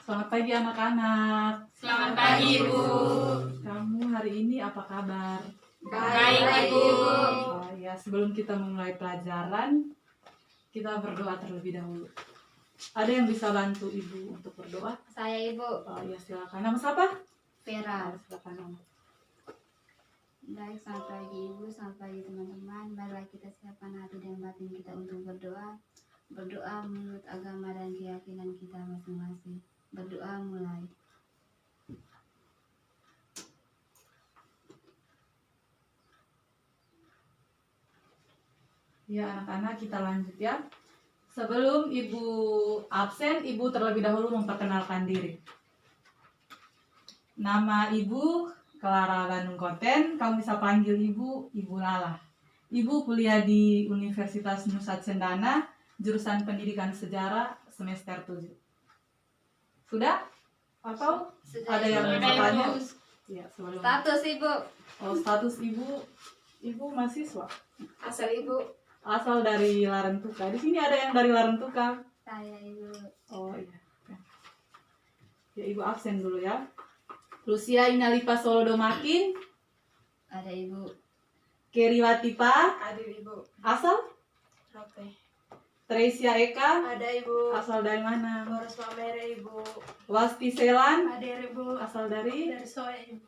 Selamat pagi anak-anak. Selamat pagi, Ibu. Kamu hari ini apa kabar? Baik, Ibu. Ya, sebelum kita memulai pelajaran, kita berdoa terlebih dahulu. Ada yang bisa bantu Ibu untuk berdoa? Saya, Ibu. Ya, silakan. Nama siapa? Vera. Silakan, Nama. Baik, selamat pagi, Ibu. Selamat pagi, teman-teman. Marilah kita siapkan hati dan batin kita untuk berdoa. Berdoa menurut agama dan keyakinan kita masing-masing. Berdoa mulai. Ya, anak-anak, kita lanjut ya. Sebelum Ibu absen, Ibu terlebih dahulu memperkenalkan diri. Nama Ibu Clara Bandung Koten, kamu bisa panggil Ibu Lala. Ibu kuliah di Universitas Nusa Cendana, jurusan Pendidikan Sejarah semester 7. Sudah? Atau ada yang bertanya? Ya, sebelum. Status, Ibu. Oh, status Ibu mahasiswa. Asal Ibu. Asal dari Larantuka. Di sini ada yang dari Larantuka. Saya, Ibu. Oh iya. Ya, Ibu absen dulu ya. Lucia Inalipa Solodo Makin. Ada Ibu. Keriwatipa. Ada Ibu. Asal? Oke. Tresia Eka. Ada Ibu. Asal dari mana? Boros Mamere Ibu. Wasti Selan. Ada Ibu. Asal dari? Dari Soe Ibu.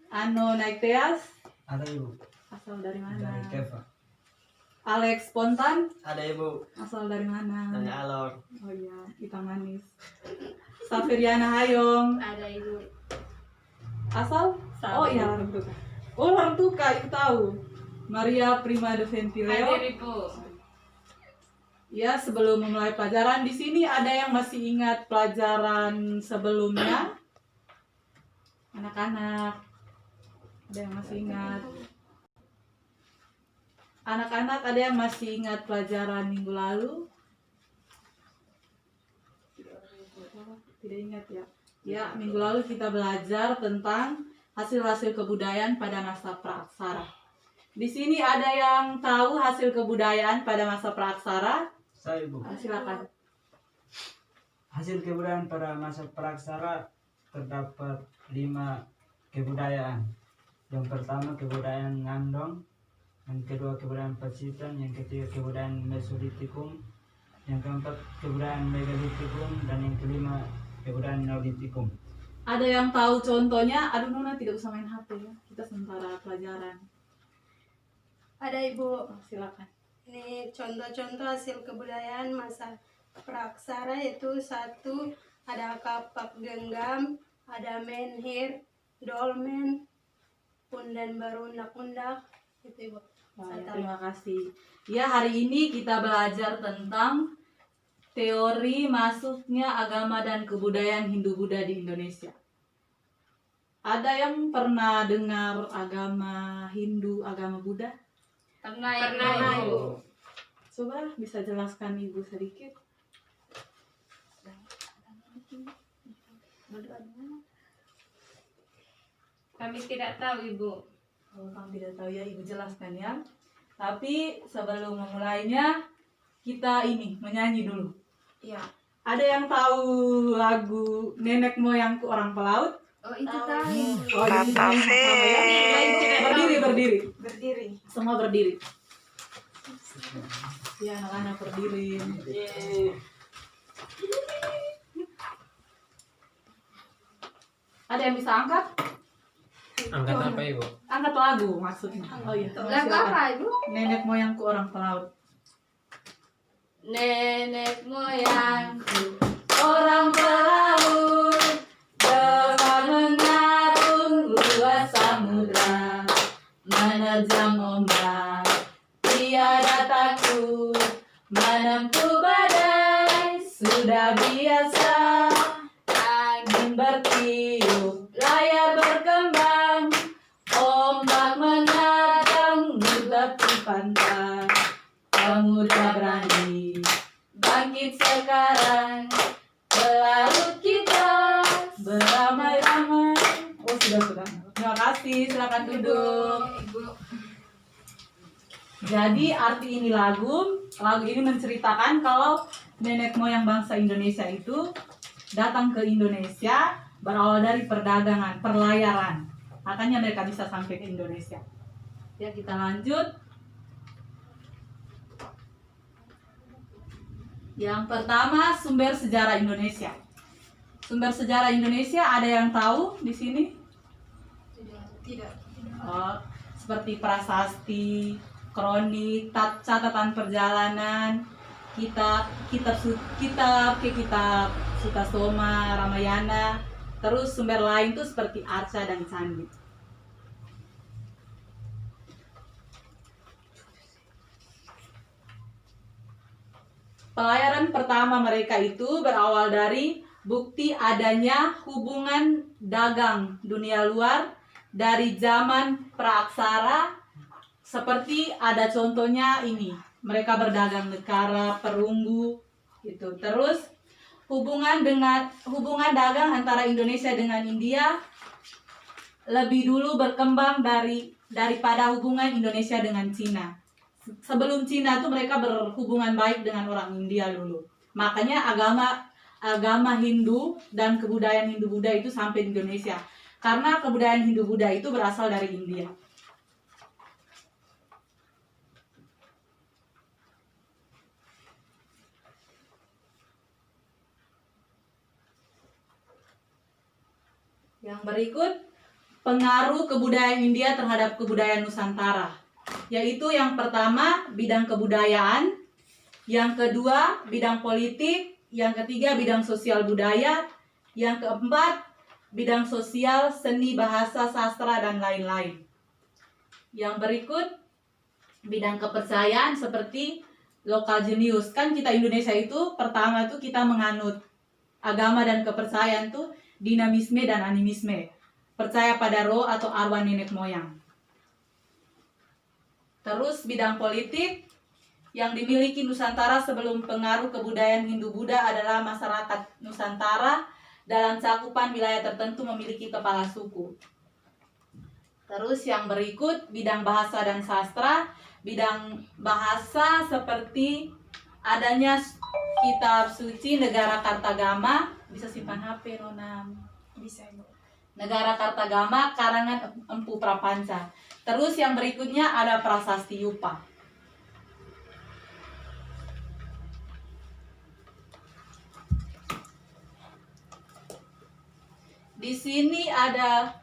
Ano Naikteas. Ada Ibu. Asal dari mana? Dari Keva. Alex Spontan. Ada Ibu. Asal dari mana? Dari Alor. Oh iya, kita manis. Safiriana Hayong. Ada Ibu. Asal? Oh iya, Larantuka. Oh, Larantuka, itu tahu. Maria Prima de Ventileo. Ibu. Ya, sebelum memulai pelajaran, di sini ada yang masih ingat pelajaran sebelumnya? Anak-anak, ada yang masih ingat? Anak-anak, ada yang masih ingat pelajaran minggu lalu? Tidak ingat ya? Ya, minggu lalu kita belajar tentang hasil-hasil kebudayaan pada masa Praaksara. Di sini ada yang tahu hasil kebudayaan pada masa Praaksara? Saya Ibu. Silakan. Hasil kebudayaan pada masa Praaksara terdapat 5 kebudayaan. Yang pertama kebudayaan Ngandong, yang kedua kebudayaan Pacitan, yang ketiga kebudayaan Mesolitikum, yang keempat kebudayaan Megalitikum, dan yang kelima kebudayaan Neolitikum. Ada yang tahu contohnya? Aduh, Nona tidak usah main HP ya. Kita sementara pelajaran. Ada Ibu. Silakan. Ini contoh-contoh hasil kebudayaan masa Praaksara itu 1. Ada kapak genggam, ada menhir, dolmen, pundan barundak-undak. Itu Ibu. Ya, terima kasih. Ya, hari ini kita belajar tentang teori masuknya agama dan kebudayaan Hindu-Buddha di Indonesia. Ada yang pernah dengar agama Hindu, agama Buddha? Pernah, Ibu. Coba bisa jelaskan Ibu sedikit. Kami tidak tahu, Ibu. Kalau kamu tidak tahu ya, Ibu jelaskan ya. Tapi sebelum memulainya, kita menyanyi dulu. Iya. Ada yang tahu lagu Nenek Moyangku Orang Pelaut? Oh, itu tahu. Oh, ini sama ya. Berdiri. Berdiri. Semua berdiri. Ya, anak-anak berdiri. Ada yang bisa angkat? Angkat apa Ibu? Angkat lagu maksudnya. Oh iya. Lagu silakan. apa, Ibu? Nenek Moyangku Orang Pelaut. Nenek moyangku orang pelaut, dengan mengarung luas samudra, menerjang ombak, tiada takut, menempuh badai, sudah biasa, angin bertiup, layar berkembang, ombak menadang di tepi pantai, pemuda berani bangkit sekarang, pelaut kita beramai-ramai. Oh, sudah. Terima kasih, silakan duduk. Jadi arti ini lagu ini menceritakan kalau nenek moyang bangsa Indonesia itu datang ke Indonesia berawal dari perdagangan, perlayaran. Makanya mereka bisa sampai ke Indonesia. Ya, kita lanjut. Yang pertama, sumber sejarah Indonesia. Sumber sejarah Indonesia ada yang tahu di sini? Tidak. Oh, seperti prasasti, kronik, catatan perjalanan, kitab Sutasoma, Ramayana. Terus sumber lain tuh seperti arca dan candi. Pelayaran pertama mereka itu berawal dari bukti adanya hubungan dagang dunia luar dari zaman praaksara, seperti ada contohnya ini, mereka berdagang negara, perunggu gitu. Terus hubungan dagang antara Indonesia dengan India lebih dulu berkembang daripada hubungan Indonesia dengan Cina. Sebelum Cina tuh mereka berhubungan baik dengan orang India dulu. Makanya agama Hindu dan kebudayaan Hindu-Buddha itu sampai di Indonesia. Karena kebudayaan Hindu-Buddha itu berasal dari India. Yang berikut, pengaruh kebudayaan India terhadap kebudayaan Nusantara. Yaitu yang pertama, bidang kebudayaan. Yang kedua, bidang politik. Yang ketiga, bidang sosial budaya. Yang keempat, bidang sosial, seni, bahasa, sastra, dan lain-lain. Yang berikut, bidang kepercayaan seperti lokal jenius. Kan kita Indonesia itu pertama itu kita menganut agama dan kepercayaan tuh dinamisme dan animisme. Percaya pada roh atau arwah nenek moyang. Terus bidang politik yang dimiliki Nusantara sebelum pengaruh kebudayaan Hindu-Buddha adalah masyarakat Nusantara dalam cakupan wilayah tertentu memiliki kepala suku. Terus yang berikut, bidang bahasa dan sastra. Bidang bahasa seperti adanya kitab suci Negara Kartagama. Bisa simpan HP, Nona? Bisa, Ibu. Negara Kartagama karangan Empu Prapanca. Terus yang berikutnya ada prasasti Yupa. Di sini ada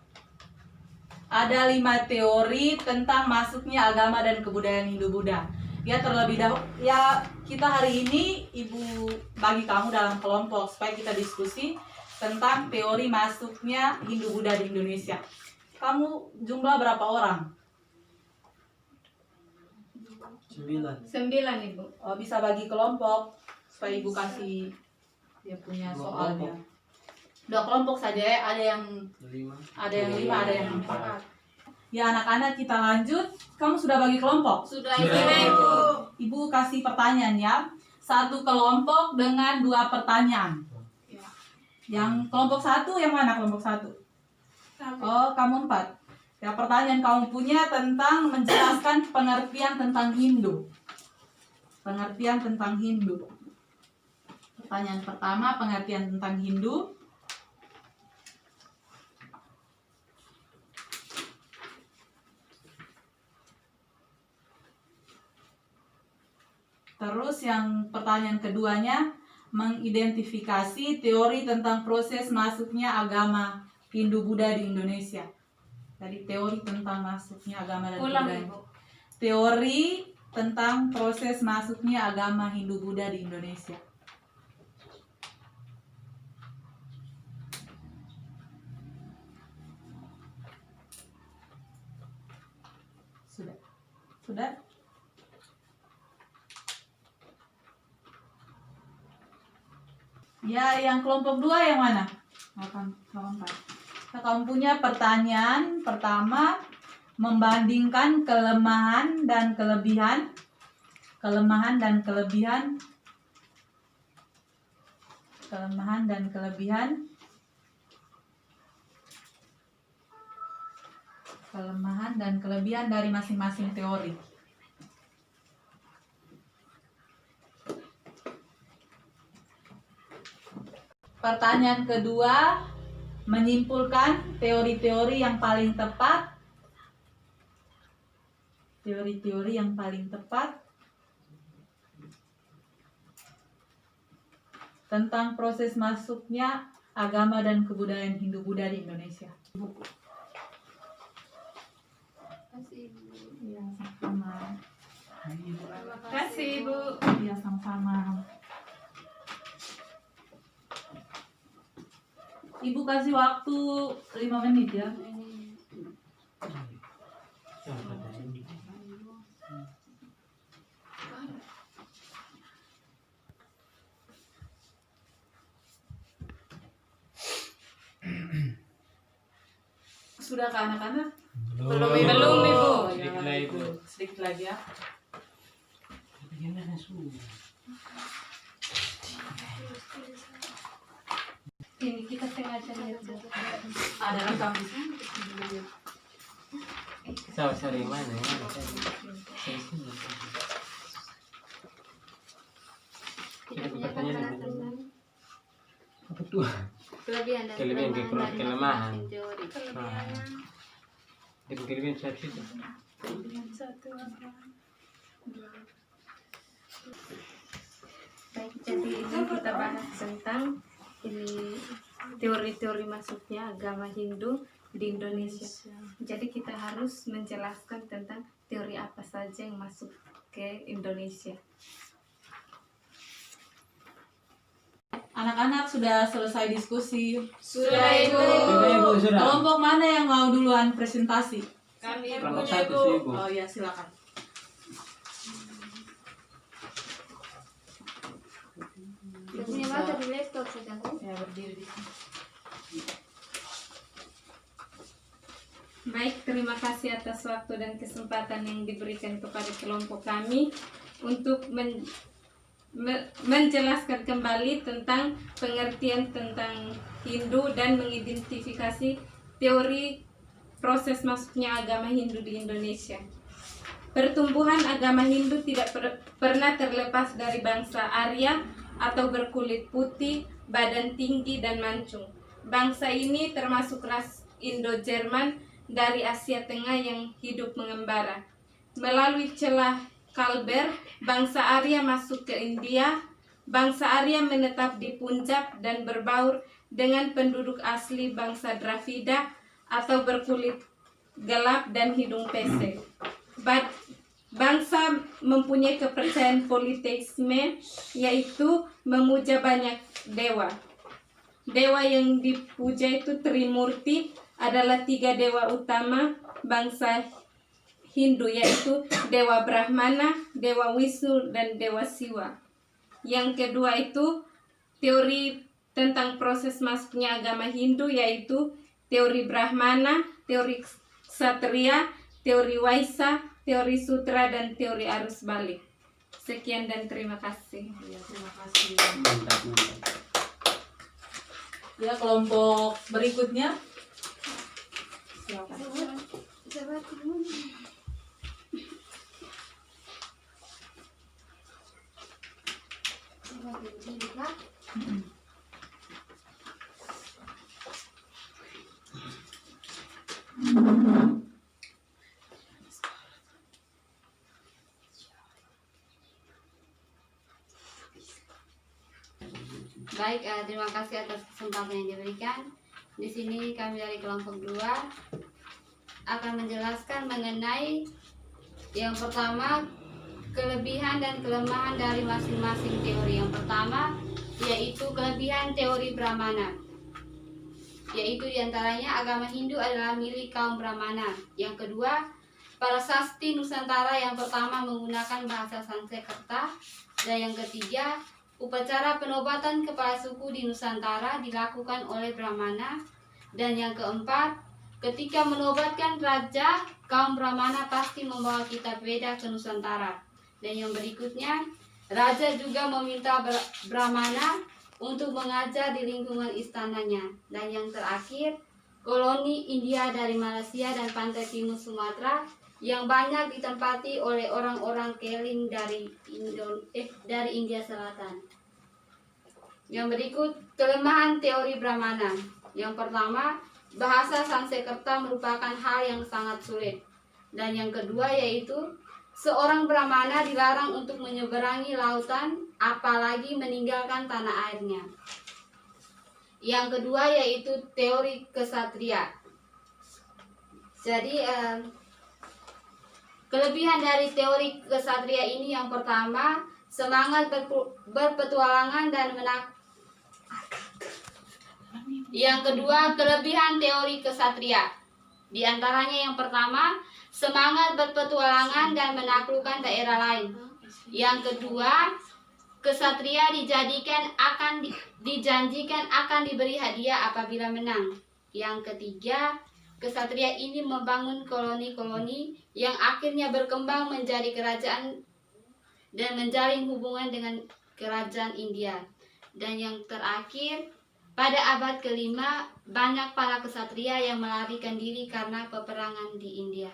5 teori tentang masuknya agama dan kebudayaan Hindu-Buddha. Ya, terlebih dahulu ya kita hari ini Ibu bagi kamu dalam kelompok supaya kita diskusi tentang teori masuknya Hindu-Buddha di Indonesia. Kamu jumlah berapa orang? 9. 9, Ibu. Oh, bisa bagi kelompok supaya Ibu kasih dia punya Dua soalnya. kelompok. 2 kelompok saja ya, ada yang 5. ada yang 5, ada yang 4. Ya anak-anak, kita lanjut. Kamu sudah bagi kelompok? Sudah, Sudah, Ibu. Ibu kasih pertanyaan ya. 1 kelompok dengan 2 pertanyaan. Yang kelompok 1 yang mana kelompok 1? Oh, kamu 4. Ya, pertanyaan kamu punya tentang menjelaskan pengertian tentang Hindu. Pengertian tentang Hindu. Pertanyaan pertama, pengertian tentang Hindu. Terus yang pertanyaan keduanya, mengidentifikasi teori tentang proses masuknya agama Hindu-Buddha di Indonesia. Tadi teori tentang masuknya agama dan Ulang, kebudayaan. Ibu. Teori tentang proses masuknya agama Hindu-Buddha di Indonesia. Sudah? Sudah? Ya, yang kelompok 2 yang mana? Kelompok 4. Nah, kamu punya pertanyaan pertama, membandingkan kelemahan dan kelebihan kelemahan dan kelebihan dari masing-masing teori. Pertanyaan kedua, menyimpulkan teori-teori yang paling tepat. Teori-teori yang paling tepat tentang proses masuknya agama dan kebudayaan Hindu-Buddha di Indonesia. Kasih Ibu. Iya, sama-sama. Terima Kasih Ibu. Iya, sama-sama. Ibu kasih waktu 5 menit ya. Ini Sudah ke anak-anak? Belum, Belum, Ibu. Oh, ya, Sedikit lagi, Bu. Sedikit lagi ya. ini kita sengaja lihat Ada rekam. Sari mana ya? Kita punya Pertanyaan pembahasan tentang apa tuh? kelebihan dan Kelebihan, kelemahan dari kelemahan. masing-masing teori. Kelebihan satu itu. Baik, jadi ini kita bahas tentang ini teori-teori masuknya agama Hindu di Indonesia. Jadi kita harus menjelaskan tentang teori apa saja yang masuk ke Indonesia. Anak-anak sudah selesai diskusi. Sudah, Ibu. Sudah, Ibu, sudah. Kelompok mana yang mau duluan presentasi? Kami Kelompok punya satu Ibu. sih, Bu. Oh iya, silakan. Punya mata di laptop sudah. Ya, berdiri di sini. Baik, terima kasih atas waktu dan kesempatan yang diberikan kepada kelompok kami untuk menjelaskan kembali tentang pengertian tentang Hindu dan mengidentifikasi teori proses masuknya agama Hindu di Indonesia. Pertumbuhan agama Hindu tidak pernah terlepas dari bangsa Arya atau berkulit putih, badan tinggi, dan mancung. Bangsa ini termasuk ras Indo-Jerman dari Asia Tengah yang hidup mengembara. Melalui celah Kalber, bangsa Arya masuk ke India. Bangsa Arya menetap di Punjab dan berbaur dengan penduduk asli bangsa Dravida atau berkulit gelap dan hidung pesek. Bangsa mempunyai kepercayaan politeisme, yaitu memuja banyak dewa. Dewa yang dipuja itu Trimurti, adalah 3 dewa utama bangsa Hindu, yaitu Dewa Brahmana, Dewa Wisnu, dan Dewa Siwa. Yang kedua itu teori tentang proses masuknya agama Hindu, yaitu teori Brahmana, teori Ksatria, teori Waisa, teori Sutra, dan teori arus balik. Sekian dan terima kasih. Ya, terima kasih. Mantap, mantap. Ya, kelompok berikutnya. Silakan. Baik, terima kasih atas kesempatan yang diberikan. Di sini kami dari kelompok 2 akan menjelaskan mengenai yang pertama, kelebihan dan kelemahan dari masing-masing teori. Yang pertama yaitu kelebihan teori Brahmana, yaitu diantaranya agama Hindu adalah milik kaum Brahmana. Yang kedua, para sasti Nusantara yang pertama menggunakan bahasa Sanskerta. Dan yang ketiga, upacara penobatan kepala suku di Nusantara dilakukan oleh Brahmana. Dan yang keempat, ketika menobatkan raja, kaum Brahmana pasti membawa kitab Veda ke Nusantara. Dan yang berikutnya, raja juga meminta Brahmana untuk mengajar di lingkungan istananya. Dan yang terakhir, koloni India dari Malaysia dan pantai timur Sumatera yang banyak ditempati oleh orang-orang Keling dari India Selatan. Yang berikut kelemahan teori Brahmana. Yang pertama, bahasa Sanskerta merupakan hal yang sangat sulit. Dan yang kedua yaitu seorang Brahmana dilarang untuk menyeberangi lautan, apalagi meninggalkan tanah airnya. Yang kedua yaitu teori kesatria. Jadi kelebihan dari teori kesatria ini yang pertama, semangat berpetualangan dan Yang kedua, kelebihan teori kesatria. Di antaranya yang pertama, semangat berpetualangan dan menaklukkan daerah lain. Yang kedua, kesatria dijanjikan akan diberi hadiah apabila menang. Yang ketiga, kesatria ini membangun koloni-koloni yang akhirnya berkembang menjadi kerajaan dan menjalin hubungan dengan kerajaan India. Dan yang terakhir, pada abad ke-5, banyak para kesatria yang melarikan diri karena peperangan di India.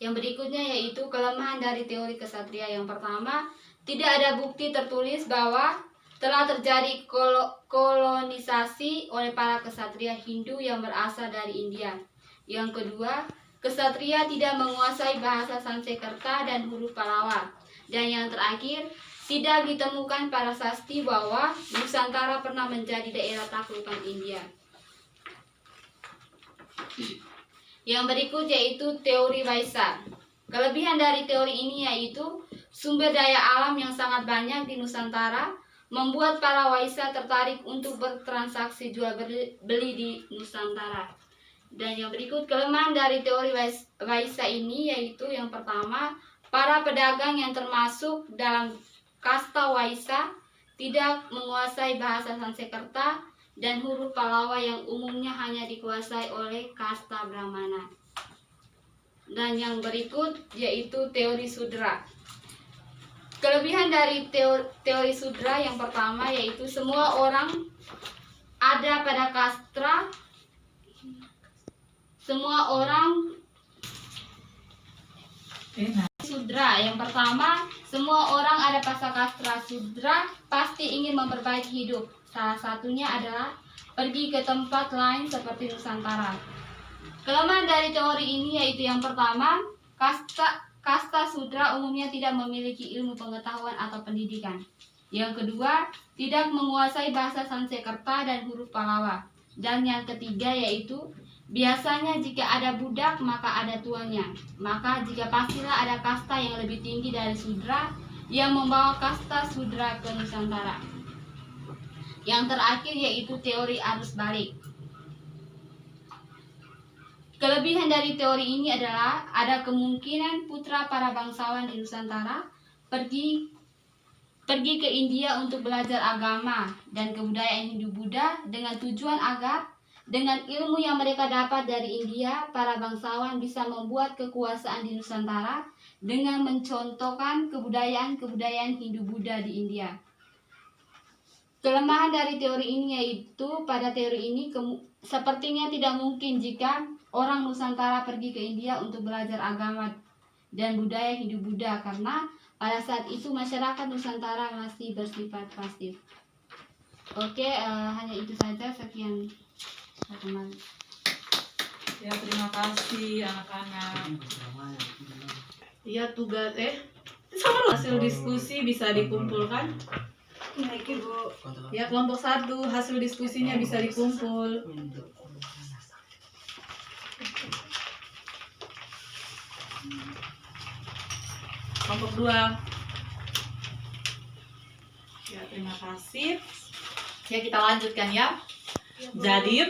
Yang berikutnya yaitu kelemahan dari teori kesatria. Yang pertama, tidak ada bukti tertulis bahwa telah terjadi kolonisasi oleh para kesatria Hindu yang berasal dari India. Yang kedua, kesatria tidak menguasai bahasa Sanskerta dan huruf Pallava. Dan yang terakhir, tidak ditemukan prasasti bahwa Nusantara pernah menjadi daerah taklukan India. Yang berikut yaitu teori Waisa. Kelebihan dari teori ini yaitu sumber daya alam yang sangat banyak di Nusantara, membuat para Waisa tertarik untuk bertransaksi jual beli di Nusantara. Dan yang berikut kelemahan dari teori Waisa ini yaitu yang pertama, para pedagang yang termasuk dalam kasta Waisa tidak menguasai bahasa Sanskerta dan huruf Pallava yang umumnya hanya dikuasai oleh kasta Brahmana. Dan yang berikut yaitu teori Sudra. Kelebihan dari teori Sudra yang pertama yaitu semua orang ada pada kasta, semua orang Sudra. Yang pertama, semua orang ada pada kasta Sudra pasti ingin memperbaiki hidup. Salah satunya adalah pergi ke tempat lain seperti Nusantara. Kelemahan dari teori ini yaitu yang pertama, kasta Sudra umumnya tidak memiliki ilmu pengetahuan atau pendidikan. Yang kedua, tidak menguasai bahasa Sanskerta dan huruf Pallava. Dan yang ketiga yaitu biasanya jika ada budak maka ada tuannya. Maka jika pastilah ada kasta yang lebih tinggi dari Sudra yang membawa kasta Sudra ke Nusantara. Yang terakhir yaitu teori arus balik. Kelebihan dari teori ini adalah ada kemungkinan putra para bangsawan di Nusantara pergi ke India untuk belajar agama dan kebudayaan Hindu-Buddha dengan tujuan agar dengan ilmu yang mereka dapat dari India, para bangsawan bisa membuat kekuasaan di Nusantara dengan mencontohkan kebudayaan Hindu-Buddha di India. Kelemahan dari teori ini yaitu pada teori ini sepertinya tidak mungkin jika orang Nusantara pergi ke India untuk belajar agama dan budaya Hindu-Buddha karena pada saat itu masyarakat Nusantara masih bersifat pasif. Oke, hanya itu saja. Sekian. Ya, terima kasih anak-anak. Ya, tugas hasil diskusi bisa dikumpulkan. Baik Ibu. Ya, kelompok 1 hasil diskusinya bisa dikumpul. Kelompok 2. Ya, terima kasih. Ya, kita lanjutkan ya. Jadi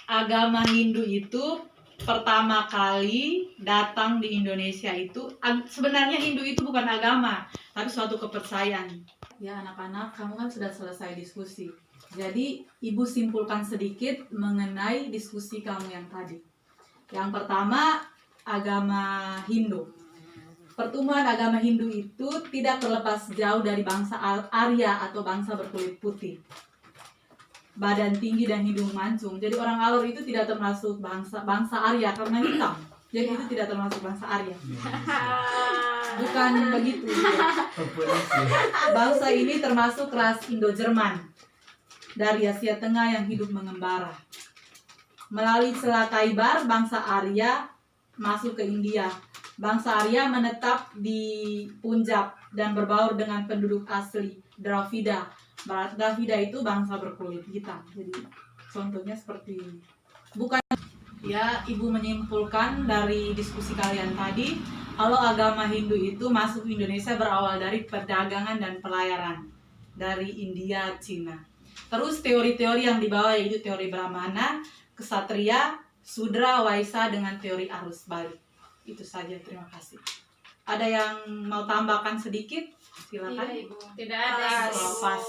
agama Hindu itu pertama kali datang di Indonesia itu sebenarnya Hindu itu bukan agama, tapi suatu kepercayaan. Ya anak-anak, kamu kan sudah selesai diskusi. Jadi Ibu simpulkan sedikit mengenai diskusi kamu yang tadi. Yang pertama, agama Hindu. Pertumbuhan agama Hindu itu tidak terlepas jauh dari bangsa Arya atau bangsa berkulit putih, badan tinggi dan hidung mancung. Jadi orang Alor itu tidak termasuk bangsa Arya karena hitam. Jadi itu tidak termasuk bangsa Arya. Indonesia. Bukan begitu. Populasi. Bangsa ini termasuk ras Indo-Jerman dari Asia Tengah yang hidup mengembara. Melalui Selat Khaybar, bangsa Arya masuk ke India. Bangsa Arya menetap di Punjab dan berbaur dengan penduduk asli Dravida. Dravida itu bangsa berkulit hitam. Jadi contohnya seperti ini. Bukan ya, Ibu menyimpulkan dari diskusi kalian tadi, kalau agama Hindu itu masuk Indonesia berawal dari perdagangan dan pelayaran dari India, Cina. Terus teori-teori yang dibawa yaitu teori Brahmana, Ksatria, Sudra, Waisa dengan teori arus balik. Itu saja, terima kasih. Ada yang mau tambahkan sedikit? Silakan. Tidak ada. Pas.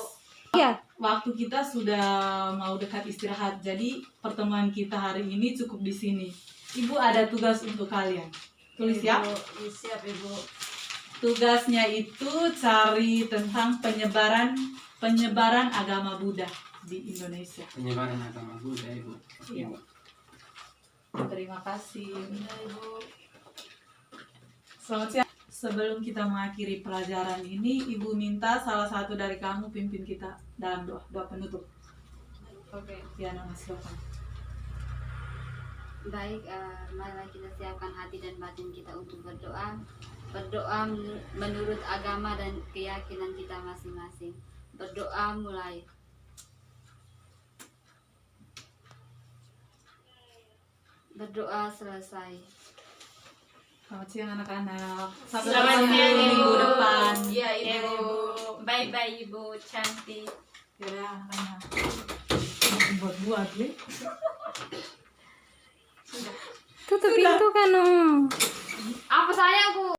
Iya. Waktu kita sudah mau dekat istirahat, jadi pertemuan kita hari ini cukup di sini. Ibu ada tugas untuk kalian. Tulis ya. Siap Ibu. Tugasnya itu cari tentang penyebaran agama Buddha di Indonesia. Penyebaran agama Buddha, Ibu. Iya. Terima kasih. Selamat siang. Sebelum kita mengakhiri pelajaran ini, Ibu minta salah satu dari kamu pimpin kita dalam doa penutup. Oke. Ya, nama silakan. Baik, marilah kita siapkan hati dan batin kita untuk berdoa. Berdoa menurut agama dan keyakinan kita masing-masing. Berdoa mulai. Berdoa selesai. Selamat siang anak-anak. Sampai Selamat ketemu siang Ibu. minggu depan. Iya Ibu. Bye-bye Ibu, cantik. Ya, anak-anak. Buat-buat ya. Tutup pintu kan. Apa sayangku?